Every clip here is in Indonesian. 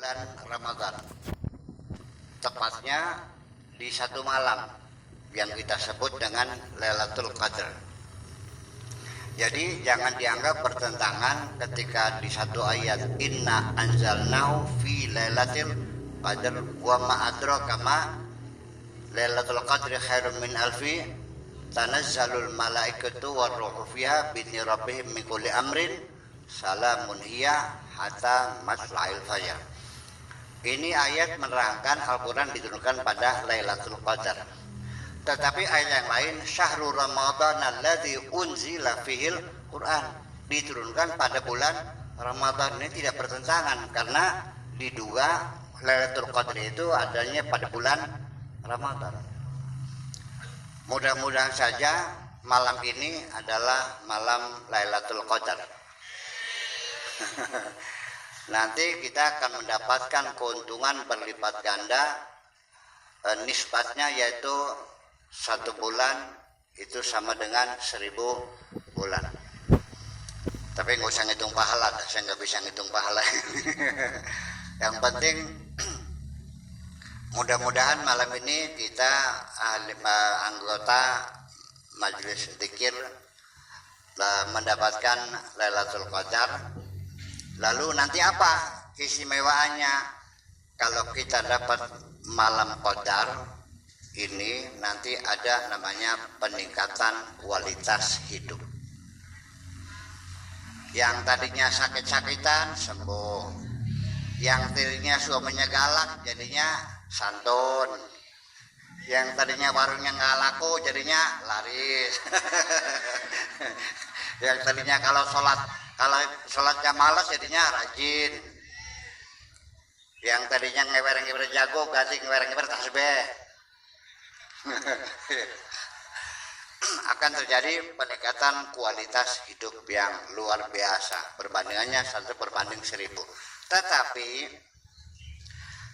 bulan Ramadan, tepatnya di satu malam yang kita sebut dengan Lailatul Qadar. Jadi jangan dianggap bertentangan ketika di satu ayat inna anzalnahu fi lailatul qadar wa ma adraka ma lailatul qadri khairum min alfi tanazzalul malaikatu warruhu fiha bi'izni rabbihim min kulli amrin salamun hiya hatta matla'il fajr. Ini ayat menerangkan Al-Quran diturunkan pada Lailatul Qadar. Tetapi ayat yang lain, syahrul Ramadan alladzi unzila fihil Quran, diturunkan pada bulan Ramadan. Ini tidak bertentangan karena diduga Lailatul Qadar itu adanya pada bulan Ramadan. Mudah-mudahan saja malam ini adalah malam Lailatul Qadar. Nanti kita akan mendapatkan keuntungan berlipat ganda, nisbatnya yaitu satu bulan itu sama dengan 1000 bulan. Tapi nggak usah ngitung pahala, saya nggak bisa ngitung pahala. Yang penting mudah-mudahan malam ini kita anggota majelis zikir mendapatkan Lailatul Qadar. Lalu nanti apa keistimewaannya kalau kita dapat malam Qadar? Ini nanti ada namanya peningkatan kualitas hidup. Yang tadinya sakit-sakitan sembuh, yang tadinya suaminya galak jadinya santun, yang tadinya warungnya nggak laku jadinya laris. Yang tadinya kalau sholatnya malas jadinya rajin, yang tadinya ngewer-ngewer jago ganti ngewer-ngewer tasbih. Akan terjadi peningkatan kualitas hidup yang luar biasa, perbandingannya 1 berbanding 1000. Tetapi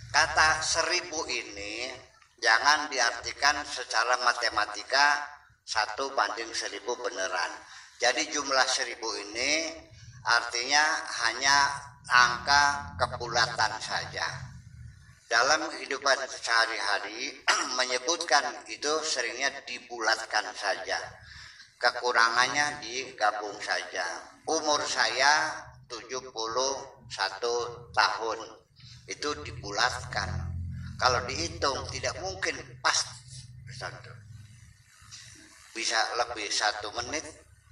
kata 1000 ini jangan diartikan secara matematika 1 banding 1000 beneran. Jadi jumlah 1000 ini artinya hanya angka kebulatan saja. Dalam kehidupan sehari-hari menyebutkan itu seringnya dibulatkan saja, kekurangannya digabung saja. Umur saya 71 tahun itu dibulatkan, kalau dihitung tidak mungkin pas, bisa lebih 1 menit,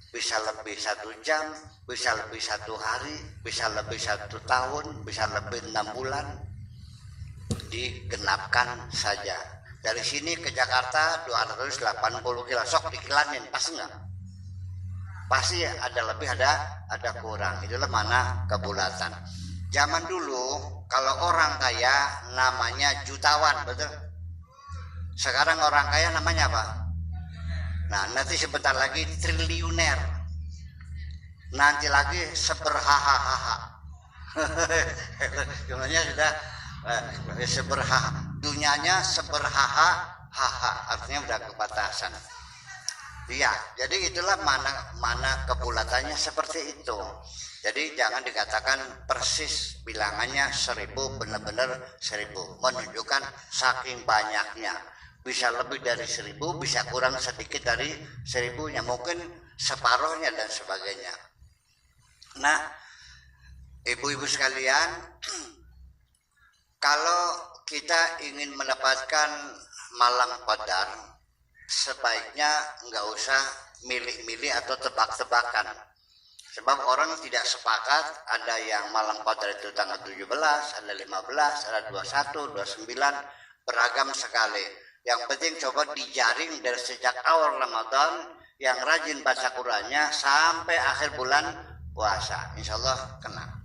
bisa lebih 1 jam, bisa lebih 1 hari, bisa lebih 1 tahun, bisa lebih 6 bulan. Digenapkan saja. Dari sini ke Jakarta 280 kilo, sok dikilanin, pasti nggak? Pasti ada lebih, ada kurang. Itulah mana kebulatan. Zaman dulu kalau orang kaya namanya jutawan, betul? Sekarang orang kaya namanya apa? Nah, nanti sebentar lagi triliuner. Nanti lagi seberhahaha. Jumlahnya sudah dunianya seberhaha, artinya udah kebatasan. Iya, jadi itulah mana kebulatannya seperti itu. Jadi jangan dikatakan persis bilangannya 1000, benar-benar 1000, menunjukkan saking banyaknya. Bisa lebih dari 1000, bisa kurang sedikit dari 1000-nya, mungkin separuhnya dan sebagainya. Nah, ibu-ibu sekalian, kalau kita ingin mendapatkan malam Qadar, sebaiknya nggak usah milih-milih atau tebak-tebakan. Sebab orang tidak sepakat, ada yang malam Qadar itu tanggal 17, ada 15, ada 21, 29, beragam sekali. Yang penting coba dijaring dari sejak awal Ramadan, yang rajin baca Qur'annya sampai akhir bulan puasa, insya Allah kena.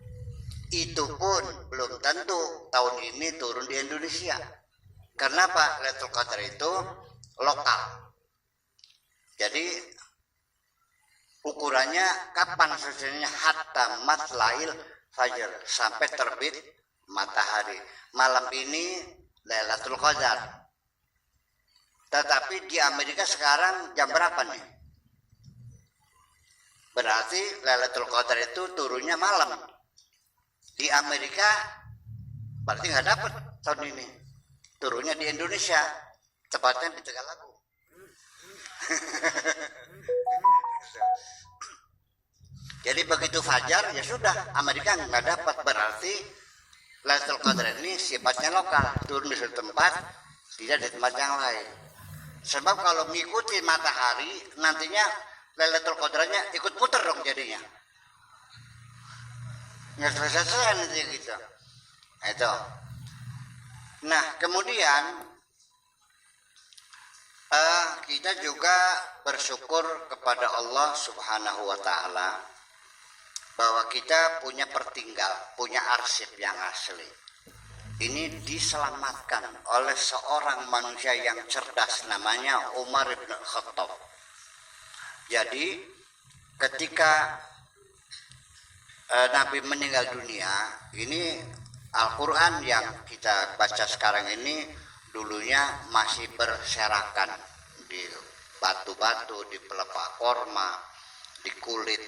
Itu pun belum tentu tahun ini turun di Indonesia. Kenapa? Lailatul Qadar itu lokal. Jadi ukurannya kapan selesainya? Hatta matla'il fajr, sampai terbit matahari. Malam ini Lailatul Qadar. Tetapi di Amerika sekarang jam berapa nih? Berarti Lailatul Qadar itu turunnya malam. Di Amerika berarti nggak dapat tahun ini. Turunnya di Indonesia, tepatnya di Tegalagu. Jadi begitu fajar ya sudah, Amerika nggak dapat, berarti Lailatul Qadar ini sifatnya lokal, turun di suatu tempat, tidak di tempat yang lain. Sebab kalau mengikuti matahari, nantinya Lailatul Qadarnya ikut puter dong jadinya. Nggak selesai nanti gitu. Itu. Nah kemudian kita juga bersyukur kepada Allah Subhanahu wa Ta'ala bahwa kita punya pertinggal, punya arsip yang asli. Ini diselamatkan oleh seorang manusia yang cerdas, namanya Umar bin Khattab. Jadi ketika Nabi meninggal dunia, ini Al-Quran yang kita baca sekarang ini dulunya masih berserakan di batu-batu, di pelepah korma, di kulit.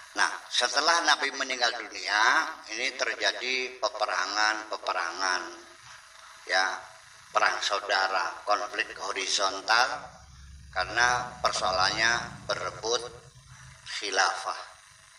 Nah, setelah Nabi meninggal dunia, ini terjadi peperangan, ya, perang saudara, konflik horizontal, karena persoalannya berebut khilafah.